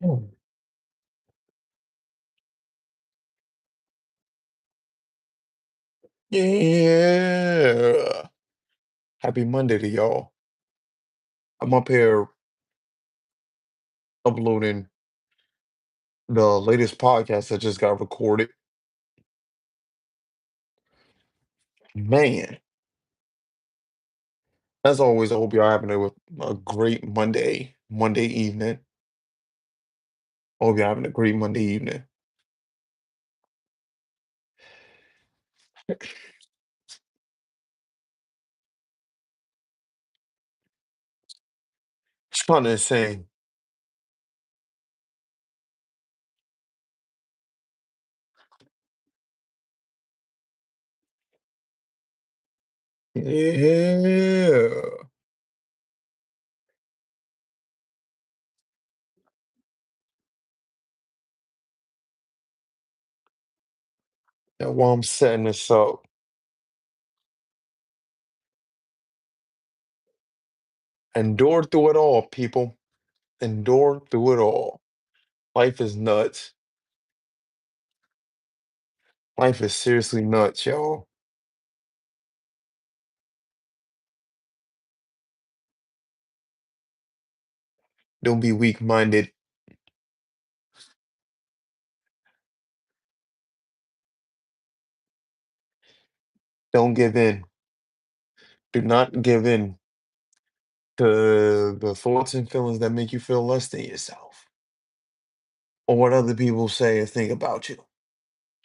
Oh, yeah. Happy Monday to y'all. I'm up here uploading the latest podcast that just got recorded. Man, as always, I hope y'all having a great Monday evening. I hope you're having a great Monday evening. It's kind of insane. Yeah. And while I'm setting this up, endure through it all, people. Endure through it all. Life is nuts. Life is seriously nuts, y'all. Don't be weak-minded. Don't give in. Do not give in to the thoughts and feelings that make you feel less than yourself or what other people say or think about you.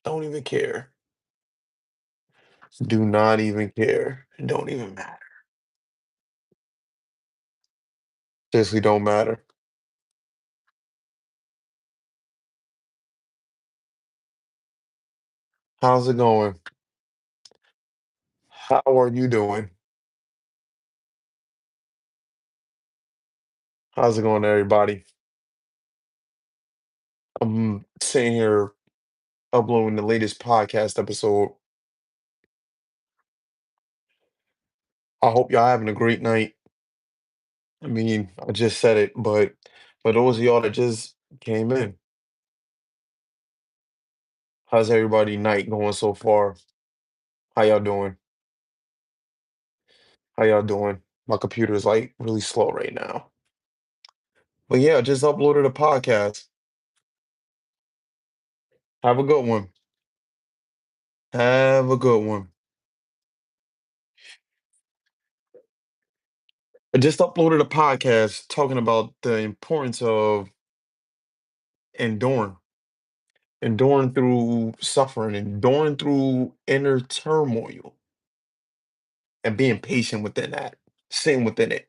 Don't even care. Do not even care. It don't even matter. Seriously, don't matter. How's it going? How are you doing? How's it going, everybody? I'm sitting here uploading the latest podcast episode. I hope y'all having a great night. I mean, I just said it, but for those of y'all that just came in, how's everybody night going so far? How y'all doing? How y'all doing? My computer is like really slow right now. But yeah, I just uploaded a podcast. Have a good one. Have a good one. I just uploaded a podcast talking about the importance of enduring, enduring through suffering, enduring through inner turmoil, and being patient within that, sitting within it,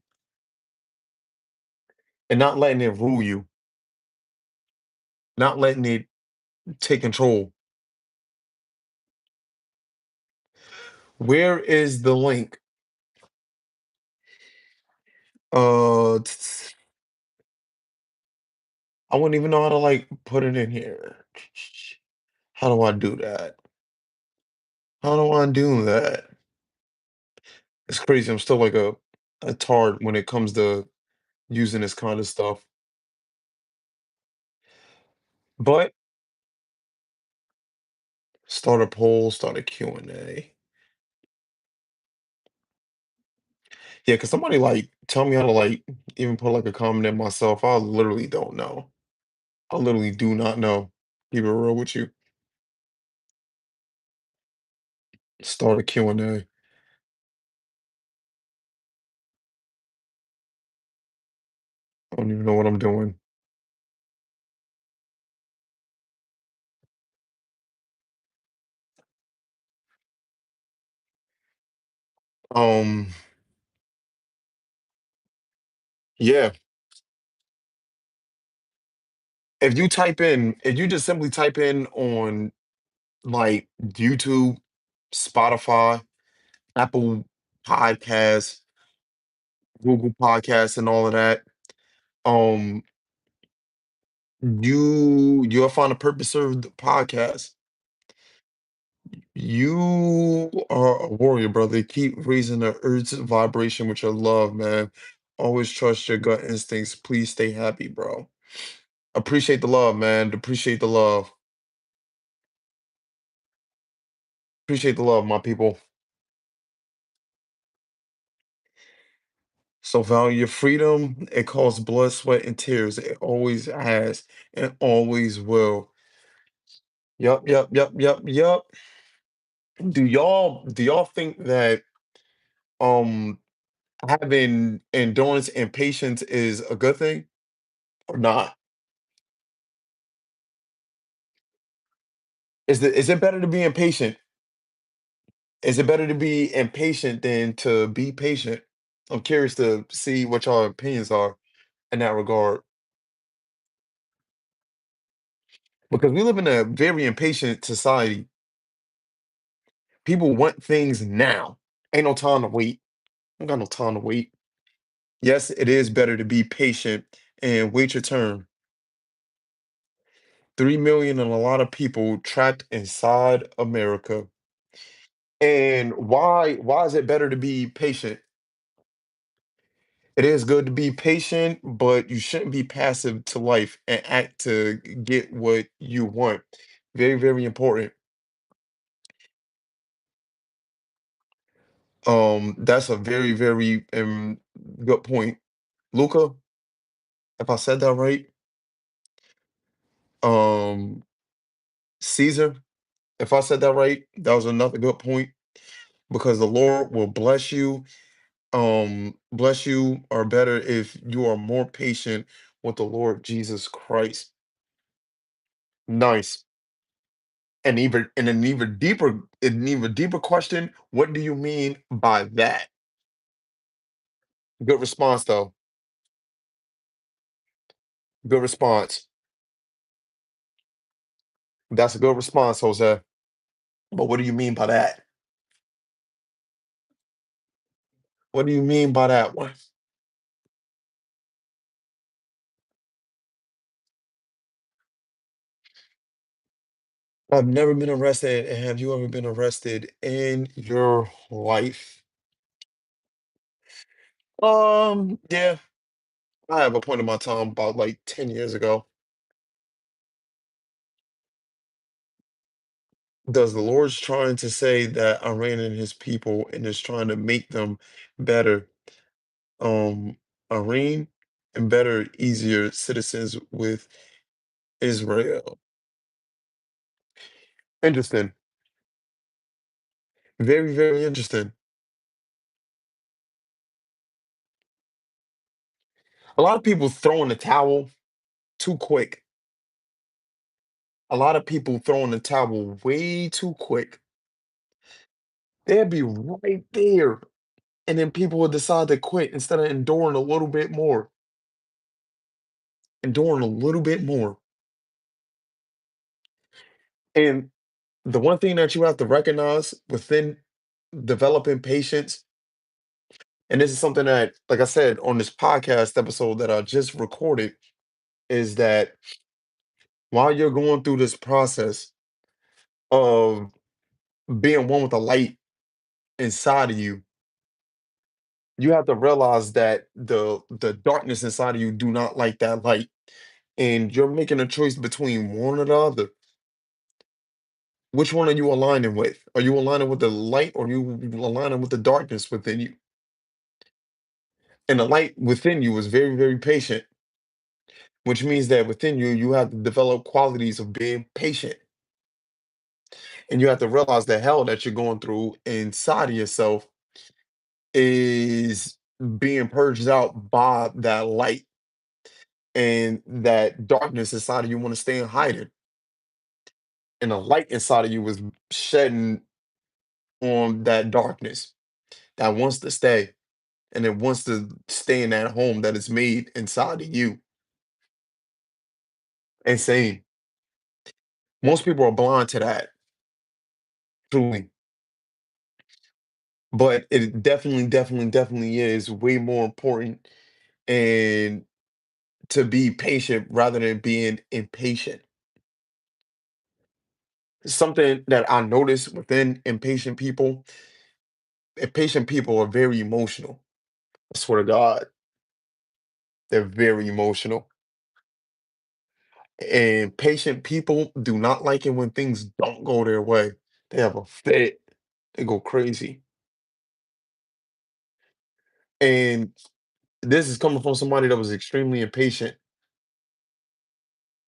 and not letting it rule you, not letting it take control. Where is the link? I wouldn't even know how to like put it in here. How do I do that? How do I do that? It's crazy. I'm still like a tart when it comes to using this kind of stuff. But start a poll, start a Q&A. Yeah, cause somebody like tell me how to like even put like a comment in myself. I literally don't know. I literally do not know. Keep it real with you. Start a Q&A. I don't even know what I'm doing. Um, yeah. If you just simply type in on like YouTube, Spotify, Apple Podcasts, Google Podcasts, and all of that, um, you'll find a purpose served podcast. You are a warrior, brother. Keep raising the earth's vibration with your love, man. Always trust your gut instincts. Please stay happy, bro. Appreciate the love, man. Appreciate the love. Appreciate the love, my people. So value your freedom. It costs blood, sweat, and tears. It always has and always will. Yup, yup, yup, yup, yup. Do y'all think that um having endurance and patience is a good thing or not? Is it better to be impatient? Is it better to be impatient than to be patient? I'm curious to see what your opinions are in that regard because we live in a very impatient society. People want things now. Ain't no time to wait. Ain't got no time to wait. Yes, it is better to be patient and wait your turn. 3 million and a lot of people trapped inside America. And why is it better to be patient? It is good to be patient, but you shouldn't be passive to life and act to get what you want. Very, very important. That's a very, very good point. Luca, if I said that right, um, Caesar, if I said that right, that was another good point because the Lord will bless you or better if you are more patient with the Lord Jesus Christ. Nice. And an even deeper question, what do you mean by that? Good response though. Good response. That's a good response, Jose. But what do you mean by that? What do you mean by that one? I've never been arrested. And have you ever been arrested in your life? Yeah, I have a point in my time about like 10 years ago. Does the Lord's trying to say that Iran and his people and is trying to make them better, um, Iran and better, easier citizens with Israel? Interesting. Very, very interesting. A lot of people throw in the towel too quick. A lot of people throw in the towel way too quick. They'll be right there, and then people will decide to quit instead of enduring a little bit more, enduring a little bit more. And the one thing that you have to recognize within developing patience, and this is something that, like I said, on this podcast episode that I just recorded, is that while you're going through this process of being one with the light inside of you, you have to realize that the darkness inside of you do not like that light. And you're making a choice between one or the other. Which one are you aligning with? Are you aligning with the light or are you aligning with the darkness within you? And the light within you is very, very patient, which means that within you, you have to develop qualities of being patient. And you have to realize the hell that you're going through inside of yourself is being purged out by that light and that darkness inside of you want to stay in hiding. And the light inside of you is shedding on that darkness that wants to stay and it wants to stay in that home that is made inside of you. Insane. Most people are blind to that, truly. But it definitely, definitely, definitely is way more important and to be patient rather than being impatient. Something that I notice within impatient people are very emotional. I swear to God, they're very emotional. And patient people do not like it when things don't go their way. They have a fit. They go crazy. And this is coming from somebody that was extremely impatient.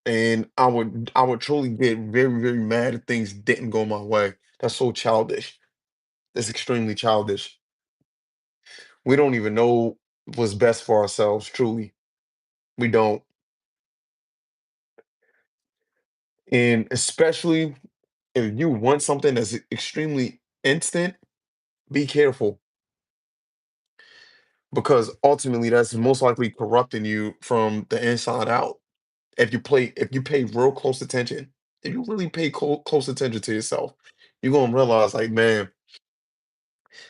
And I would truly get very, very mad if things didn't go my way. That's so childish. That's extremely childish. We don't even know what's best for ourselves, truly. We don't. And especially if you want something that's extremely instant, be careful because ultimately that's most likely corrupting you from the inside out. If you pay real close attention, if you really pay close attention to yourself, you're gonna realize like, man,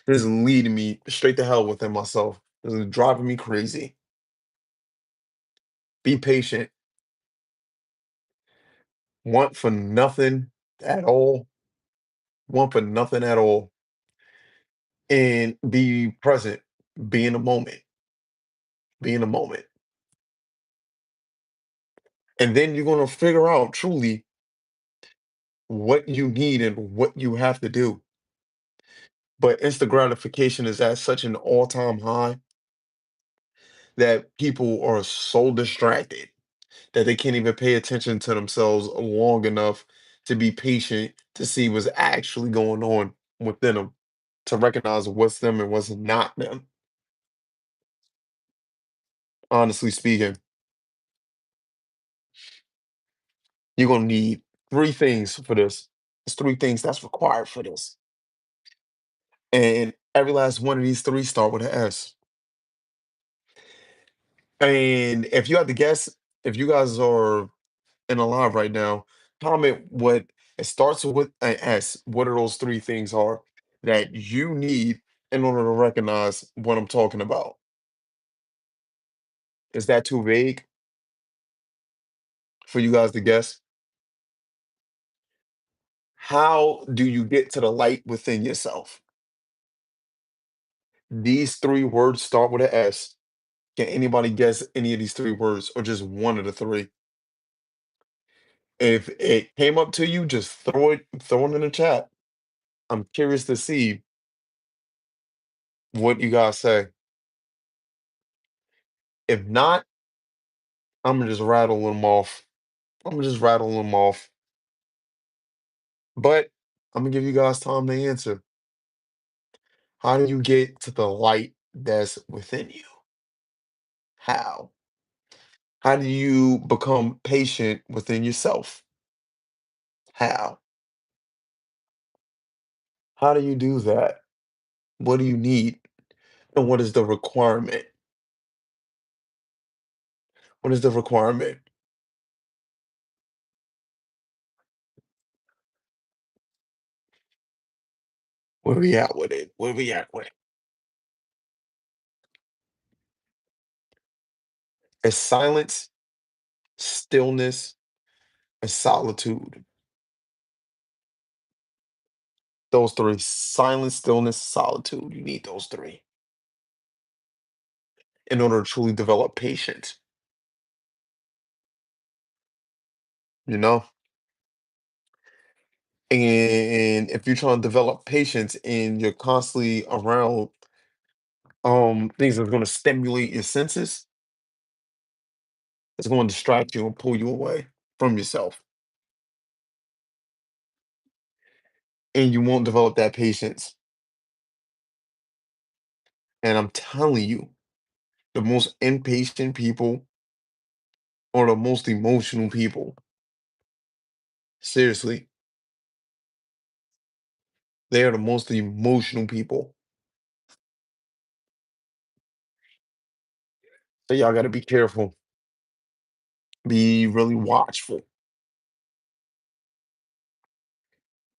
this is leading me straight to hell within myself. This is driving me crazy. Be patient. Want for nothing at all. Want for nothing at all. And be present. Be in the moment. Be in the moment. And then you're gonna figure out truly what you need and what you have to do. But instant gratification is at such an all-time high that people are so distracted that they can't even pay attention to themselves long enough to be patient to see what's actually going on within them, to recognize what's them and what's not them. Honestly speaking, you're gonna need three things for this. There's three things that's required for this. And every last one of these three start with an S. And if you had to guess, if you guys are in alive right now, comment what it starts with an S. What are those three things are that you need in order to recognize what I'm talking about? Is that too vague for you guys to guess? How do you get to the light within yourself? These three words start with an S. Can anybody guess any of these three words or just one of the three? If it came up to you, just throw it in the chat. I'm curious to see what you guys say. If not, I'm gonna just rattle them off. I'm gonna just rattle them off. But I'm gonna give you guys time to answer. How do you get to the light that's within you? How? How do you become patient within yourself? How? How do you do that? What do you need? And what is the requirement? What is the requirement? Where we at with it? Where we at with it? It's silence, stillness, and solitude. Those three: silence, stillness, solitude. You need those three in order to truly develop patience. You know? And if you're trying to develop patience and you're constantly around things that's going to stimulate your senses, it's going to distract you and pull you away from yourself. And you won't develop that patience. And I'm telling you, the most impatient people are the most emotional people. Seriously, they are the most emotional people. So y'all got to be careful, be really watchful.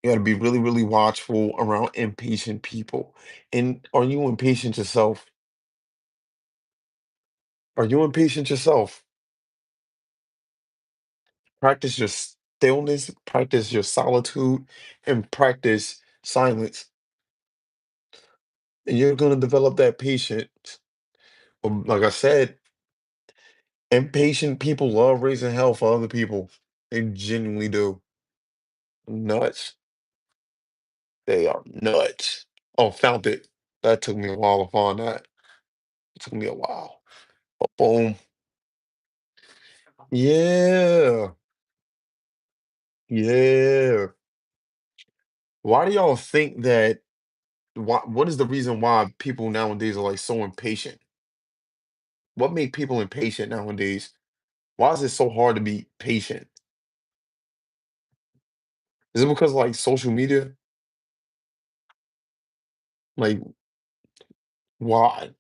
You got to be really, really watchful around impatient people. And are you impatient yourself? Are you impatient yourself? Practice your stillness, practice your solitude, and practice silence. And you're going to develop that patience. Like I said, Impatient people love raising hell for other people. They genuinely do. Nuts. They are nuts. Oh, found it. That took me a while to find that. It took me a while. But boom. Yeah. Yeah. Why do y'all think that what is the reason why people nowadays are like so impatient? What make people impatient nowadays? Why is it so hard to be patient? Is it because of, like, social media? Like, why?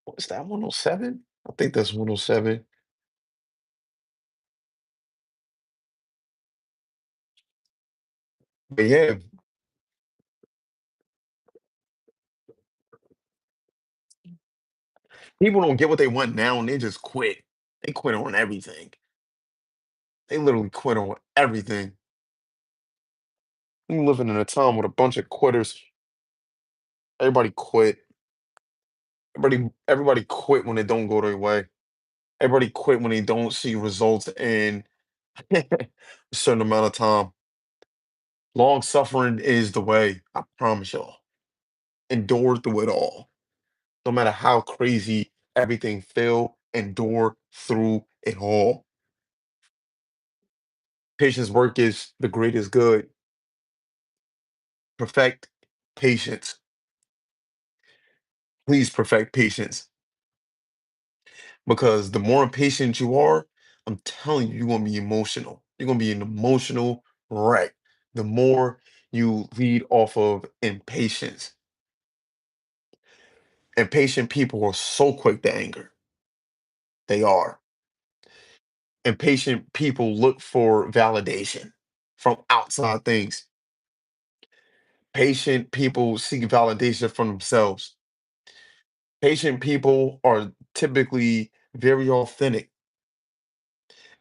What's that 107? I think that's 107. But yeah, people don't get what they want now and they just quit. They quit on everything. They literally quit on everything. We living in a time with a bunch of quitters. Everybody quit. Everybody quit when it don't go their way. Everybody quit when they don't see results in a certain amount of time. Long suffering is the way. I promise y'all. Endure through it all. No matter how crazy everything feel, endure through it all. Patience work is the greatest good. Perfect patience. Please perfect patience. Because the more impatient you are, I'm telling you, you're gonna be emotional. You're gonna be an emotional wreck. The more you lead off of impatience. Impatient people are so quick to anger. They are. Impatient people look for validation from outside things. Patient people seek validation from themselves. Patient people are typically very authentic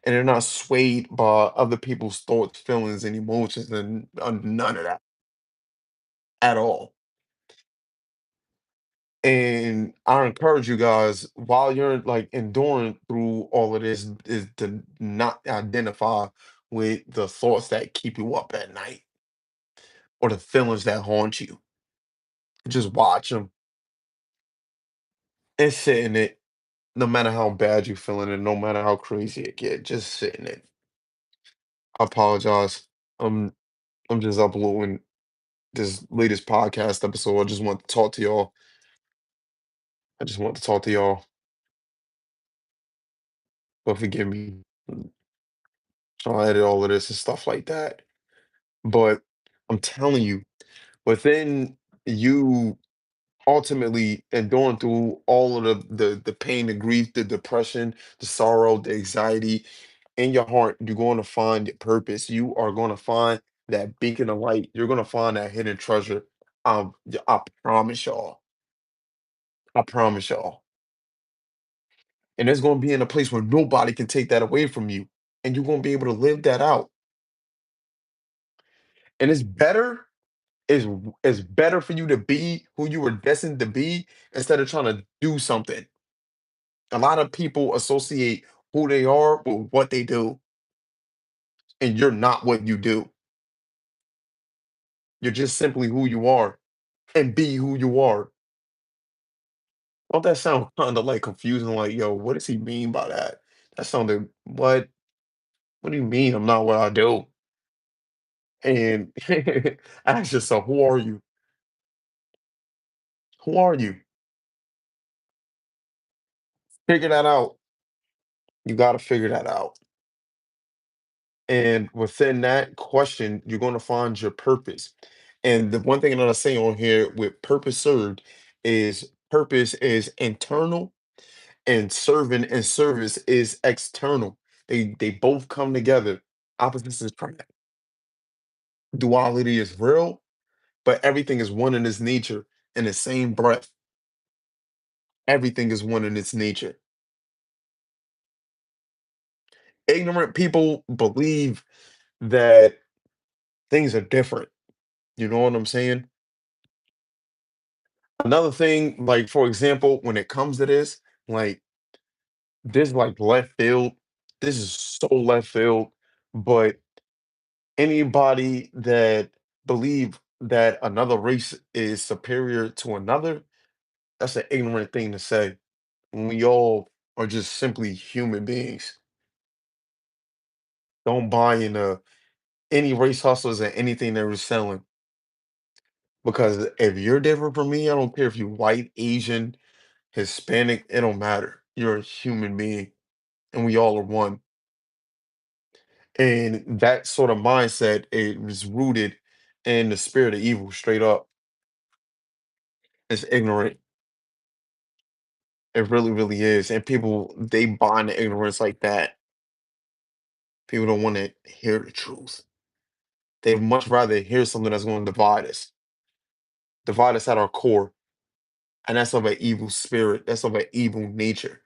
and they're not swayed by other people's thoughts, feelings, and emotions, and none of that at all. And I encourage you guys while you're like enduring through all of this is to not identify with the thoughts that keep you up at night or the feelings that haunt you. Just watch them and sit in it, no matter how bad you're feeling and no matter how crazy it get. Just sit in it. I apologize. I'm I'm just uploading this latest podcast episode. I just want to talk to y'all. I just want to talk to y'all, but forgive me. Trying to edit all of this and stuff like that. But I'm telling you, within you ultimately enduring through all of the pain, the grief, the depression, the sorrow, the anxiety in your heart, you're going to find your purpose. You are going to find that beacon of light. You're going to find that hidden treasure. I promise y'all. I promise y'all. And it's going to be in a place where nobody can take that away from you. And you're going to be able to live that out. And it's better for you to be who you were destined to be instead of trying to do something. A lot of people associate who they are with what they do, and you're not what you do. You're just simply who you are and be who you are. Don't that sound kind of like confusing? Like, yo, what does he mean by that? That sounded what? What do you mean I'm not what I do? And ask yourself, who are you? Who are you? Figure that out. You got to figure that out. And within that question, you're going to find your purpose. And the one thing that I say on here with purpose served is purpose is internal and serving and service is external. They both come together. Opposites attract. Duality is real, but everything is one in its nature in the same breath. Everything is one in its nature. Ignorant people believe that things are different. You know what I'm saying? Another thing, like for example, when it comes to this, like this like left field, this is so left field, but anybody that believe that another race is superior to another, that's an ignorant thing to say. We all are just simply human beings. Don't buy into any race hustlers and anything they were selling. Because if you're different from me, I don't care if you're white, Asian, Hispanic, it don't matter. You're a human being and we all are one. And that sort of mindset is rooted in the spirit of evil, straight up. It's ignorant. It really, really is. And people, they buy into ignorance like that. People don't want to hear the truth. They'd much rather hear something that's going to divide us at our core. And that's of an evil spirit. That's of an evil nature.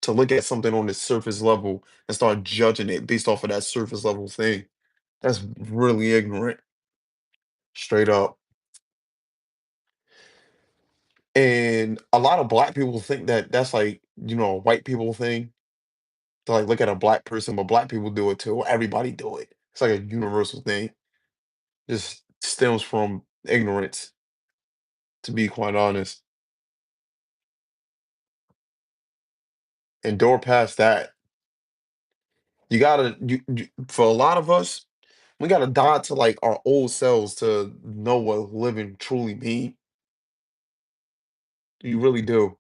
To look at something on the surface level and start judging it based off of that surface level thing. That's really ignorant, straight up. And a lot of black people think that that's like, a white people thing to like look at a black person, but black people do it too. Everybody do it. It's like a universal thing. Just stems from ignorance, to be quite honest. Endure past that. You gotta, for a lot of us, we gotta die to like our old selves to know what living truly mean. You really do.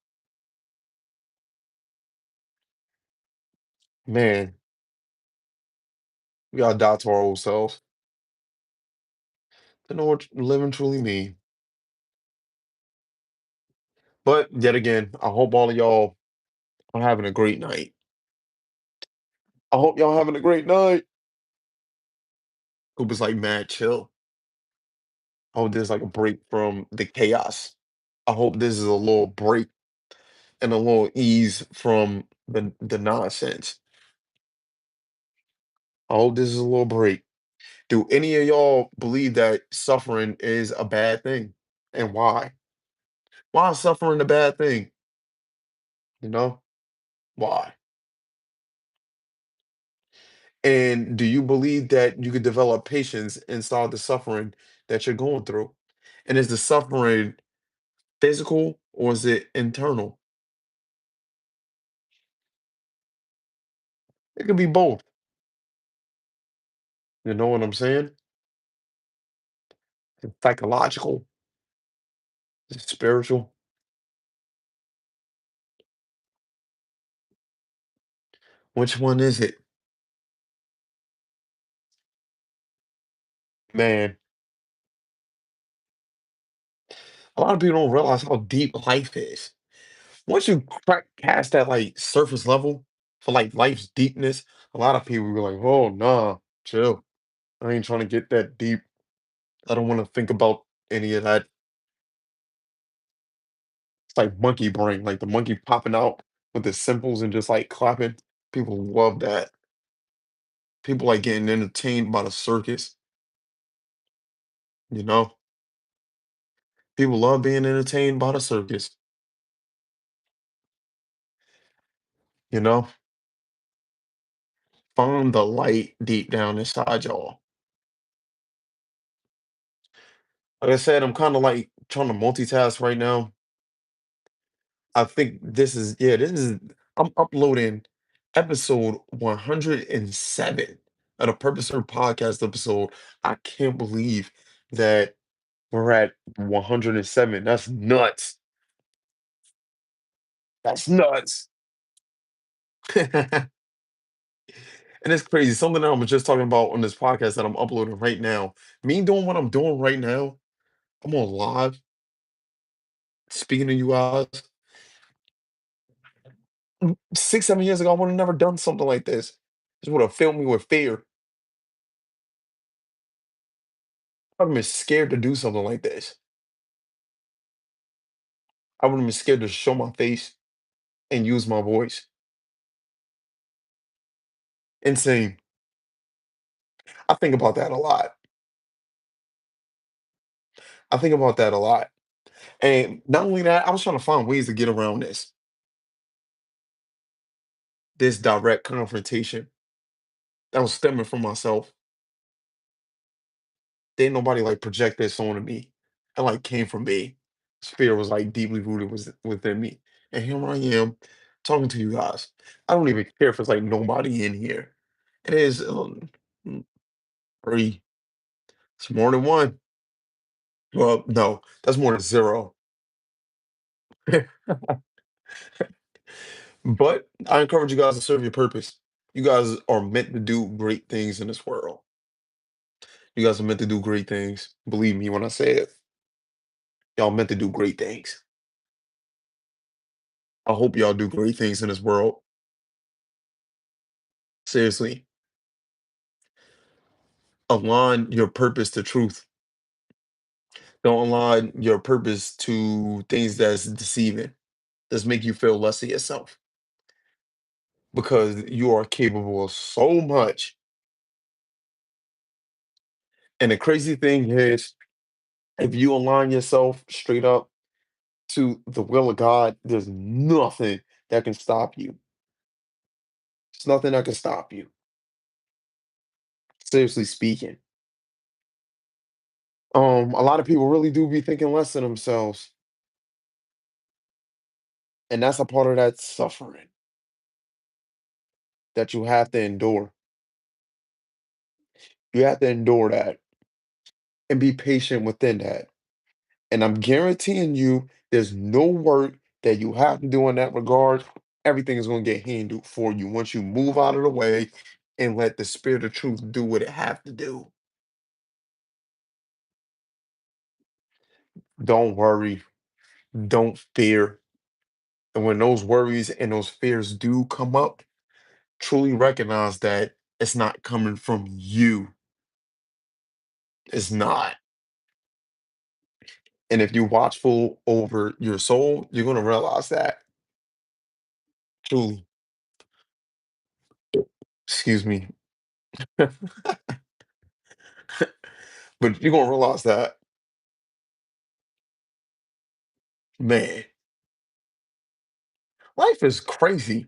Man, we gotta die to our old selves to know what living truly mean. But yet again, I hope all of y'all are having a great night. I hope y'all having a great night. Hope it's like mad chill. I hope there's like a break from the chaos. I hope this is a little break and a little ease from the nonsense. I hope this is a little break. Do any of y'all believe that suffering is a bad thing? And why? Why is suffering a bad thing? You know? Why? And do you believe that you could develop patience inside the suffering that you're going through? And is the suffering physical or is it internal? It could be both. You know what I'm saying? It's psychological, it's spiritual. Which one is it? Man, a lot of people don't realize how deep life is. Once you crack past that like surface level for like life's deepness, a lot of people be like, oh nah, chill. I ain't trying to get that deep. I don't want to think about any of that. It's like monkey brain, like the monkey popping out with the symbols and just like clapping. People love that. People like getting entertained by the circus, you know? People love being entertained by the circus, you know? Find the light deep down inside y'all. Like I said, I'm kind of like trying to multitask right now. I think this is, I'm uploading episode 107 of the Purpose Served podcast episode. I can't believe that we're at 107. That's nuts. That's nuts. And it's crazy. Something that I was just talking about on this podcast that I'm uploading right now. Me doing what I'm doing right now, I'm on live speaking to you guys. 6, 7 years ago, I would have never done something like this. This would have filled me with fear. I'd have been scared to do something like this. I would have been scared to show my face and use my voice. Insane. I think about that a lot. I think about that a lot. And not only that, I was trying to find ways to get around this direct confrontation that was stemming from myself. Didn't nobody like project this onto me. It like came from me. This fear was like deeply rooted was within me. And here I am talking to you guys. I don't even care if it's like nobody in here. It is mm, three. It's more than one. Well, no, that's more than zero. But I encourage you guys to serve your purpose. You guys are meant to do great things in this world. You guys are meant to do great things. Believe me when I say it. Y'all meant to do great things. I hope y'all do great things in this world. Seriously, align your purpose to truth. Don't align your purpose to things that's deceiving, that's make you feel less of yourself. Because you are capable of so much. And the crazy thing is, if you align yourself straight up to the will of God, there's nothing that can stop you. There's nothing that can stop you. Seriously speaking. A lot of people really do be thinking less of themselves. And that's a part of that suffering that you have to endure. You have to endure that and be patient within that. And I'm guaranteeing you, there's no work that you have to do in that regard. Everything is going to get handled for you once you move out of the way and let the spirit of truth do what it have to do. Don't worry. Don't fear. And when those worries and those fears do come up, truly recognize that it's not coming from you. It's not. And if you're watchful over your soul, you're going to realize that. Truly. Excuse me. But you're going to realize that, man, life is crazy.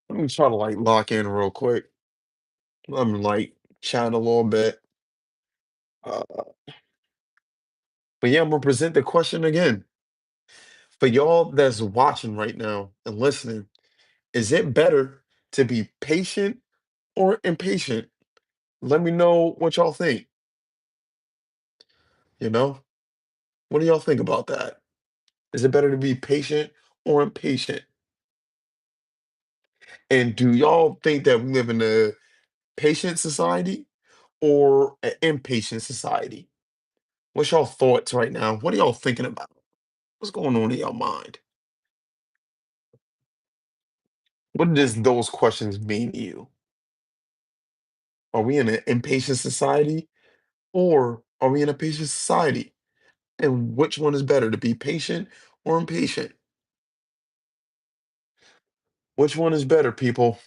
Let me try to like lock in real quick. I'm like chatting a little bit. Uh, but yeah, I'm going to present the question again. For y'all that's watching right now and listening, is it better to be patient or impatient? Let me know what y'all think. You know, what do y'all think about that? Is it better to be patient or impatient? And do y'all think that we live in a patient society or an impatient society? What's y'all thoughts right now? What are y'all thinking about? What's going on in your mind? What does those questions mean to you? Are we in an impatient society or are we in a patient society? And which one is better, to be patient or impatient? Which one is better, people?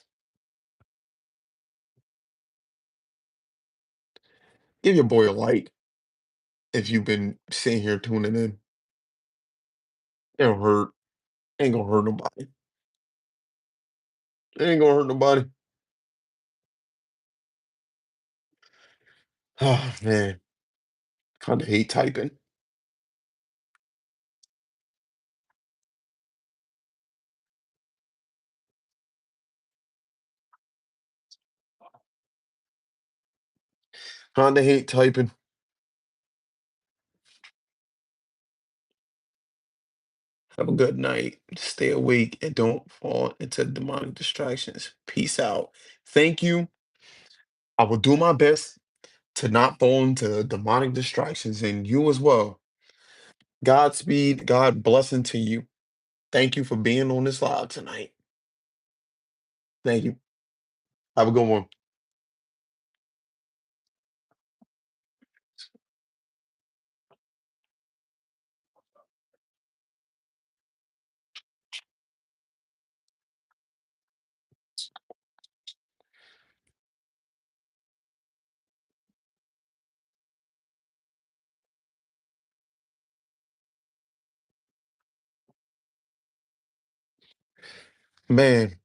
Give your boy a like if you've been sitting here tuning in. It don't hurt. Ain't gonna hurt nobody. It ain't gonna hurt nobody. Oh man, kinda hate typing. Kinda hate typing. Have a good night. Stay awake and don't fall into demonic distractions. Peace out. Thank you. I will do my best to not fall into demonic distractions, and you as well. Godspeed. God blessing to you. Thank you for being on this live tonight. Thank you. Have a good one. Man,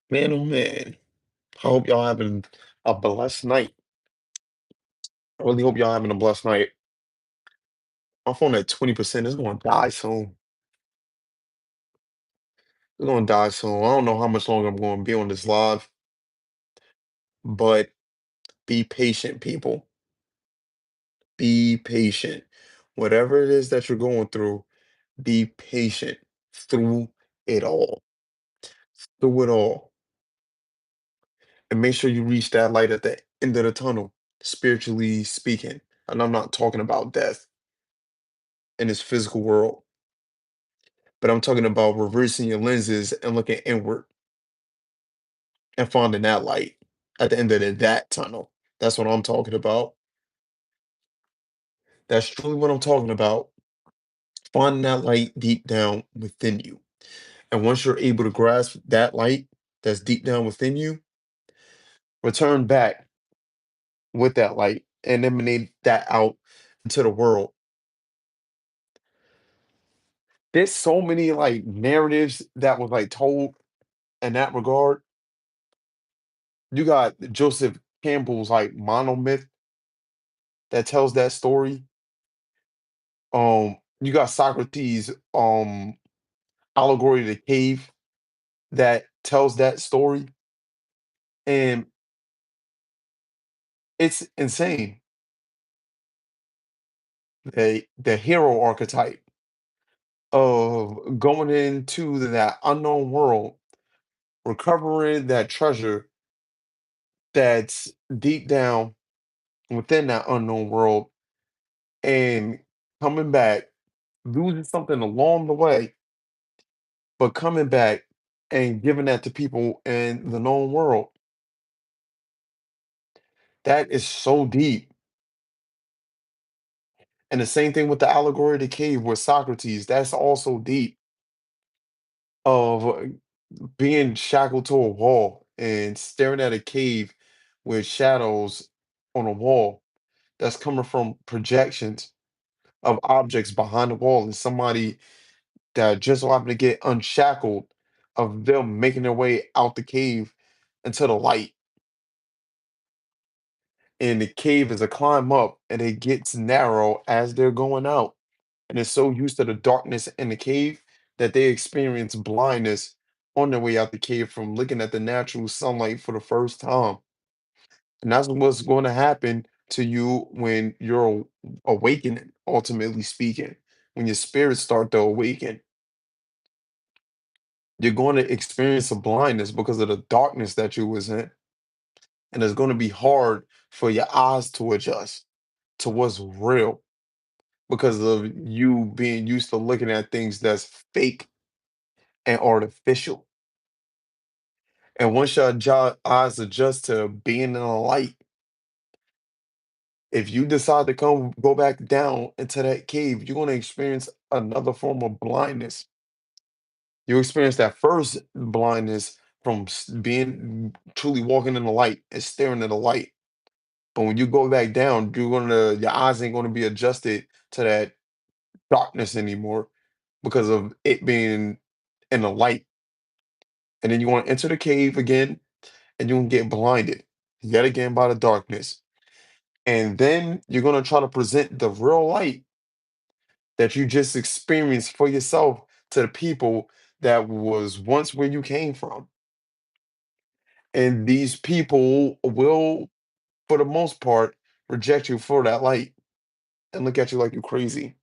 man, oh man. I hope y'all having a blessed night. I really hope y'all having a blessed night. My phone at 20% is going to die soon. It's going to die soon. I don't know how much longer I'm going to be on this live, but be patient, people. Be patient. Whatever it is that you're going through, be patient through it all. Through it all. And make sure you reach that light at the end of the tunnel, spiritually speaking. And I'm not talking about death in this physical world, but I'm talking about reversing your lenses and looking inward and finding that light at the end of that tunnel. That's what I'm talking about. That's truly what I'm talking about. Finding that light deep down within you. And once you're able to grasp that light that's deep down within you, return back with that light and emanate that out into the world. There's so many like narratives that was like told in that regard. You got Joseph Campbell's like monomyth that tells that story. You got Socrates' allegory of the cave that tells that story, and it's insane. The hero archetype of going into that unknown world, recovering that treasure that's deep down within that unknown world, and coming back, losing something along the way, but coming back and giving that to people in the known world. That is so deep. And the same thing with the allegory of the cave with Socrates. That's also deep of being shackled to a wall and staring at a cave with shadows on a wall that's coming from projections of objects behind the wall and somebody that just so happened to get unshackled of them making their way out the cave into the light. And the cave is a climb up and it gets narrow as they're going out. And they're so used to the darkness in the cave that they experience blindness on their way out the cave from looking at the natural sunlight for the first time. And that's what's going to happen to you when you're awakening, ultimately speaking. When your spirits start to awaken, you're going to experience a blindness because of the darkness that you was in. And it's going to be hard for your eyes to adjust to what's real because of you being used to looking at things that's fake and artificial. And once your eyes adjust to being in the light, if you decide to go back down into that cave, you're going to experience another form of blindness. You experience that first blindness from being truly walking in the light and staring at the light. But when you go back down, your eyes ain't gonna be adjusted to that darkness anymore because of it being in the light. And then you want to enter the cave again and you're gonna get blinded yet again by the darkness. And then you're gonna try to present the real light that you just experienced for yourself to the people that was once where you came from. And these people will, for the most part, reject you for that light and look at you like you're crazy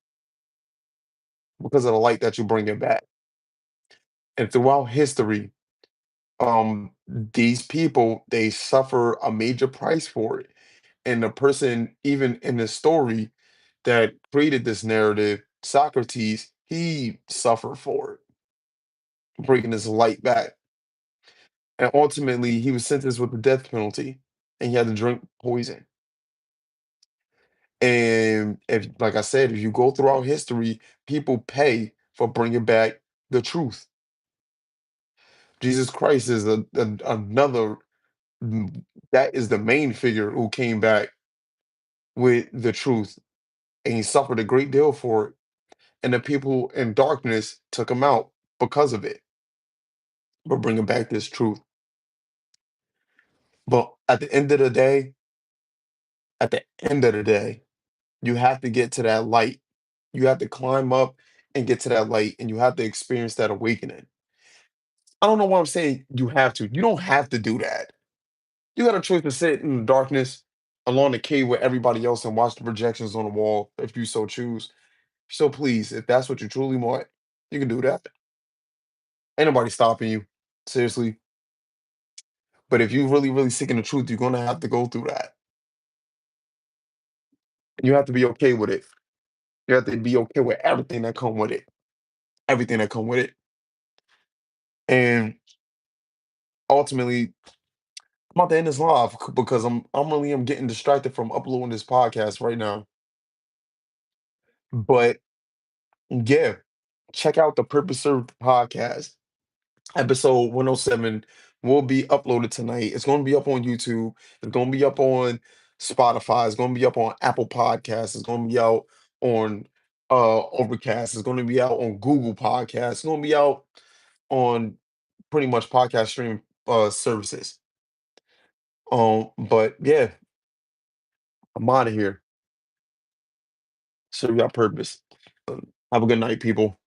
because of the light that you bring it back. And throughout history, these people they suffer a major price for it. And the person, even in the story that created this narrative, Socrates, he suffered for it, bringing his light back. And ultimately, he was sentenced with the death penalty, and he had to drink poison. And if, like I said, if you go throughout history, people pay for bringing back the truth. Jesus Christ is another, that is the main figure who came back with the truth, and he suffered a great deal for it. and the people in darkness took him out because of it. We're bringing back this truth. But at the end of the day, you have to get to that light. You have to climb up and get to that light, and you have to experience that awakening. I don't know why I'm saying you have to. You don't have to do that. You got a choice to sit in the darkness along the cave with everybody else and watch the projections on the wall if you so choose. So please, if that's what you truly want, you can do that. Ain't nobody stopping you. Seriously. But if you really, really seeking the truth, you're gonna have to go through that. And you have to be okay with it. You have to be okay with everything that come with it. Everything that come with it. And ultimately, I'm about to end this live because I'm getting distracted from uploading this podcast right now. But yeah, check out the Purpose Served podcast. Episode 107 will be uploaded tonight. It's going to be up on YouTube. It's going to be up on Spotify. It's going to be up on Apple Podcasts. It's going to be out on Overcast. It's going to be out on Google Podcasts. It's going to be out on pretty much podcast streaming services. But yeah, I'm out of here. So we got purpose. Have a good night, people.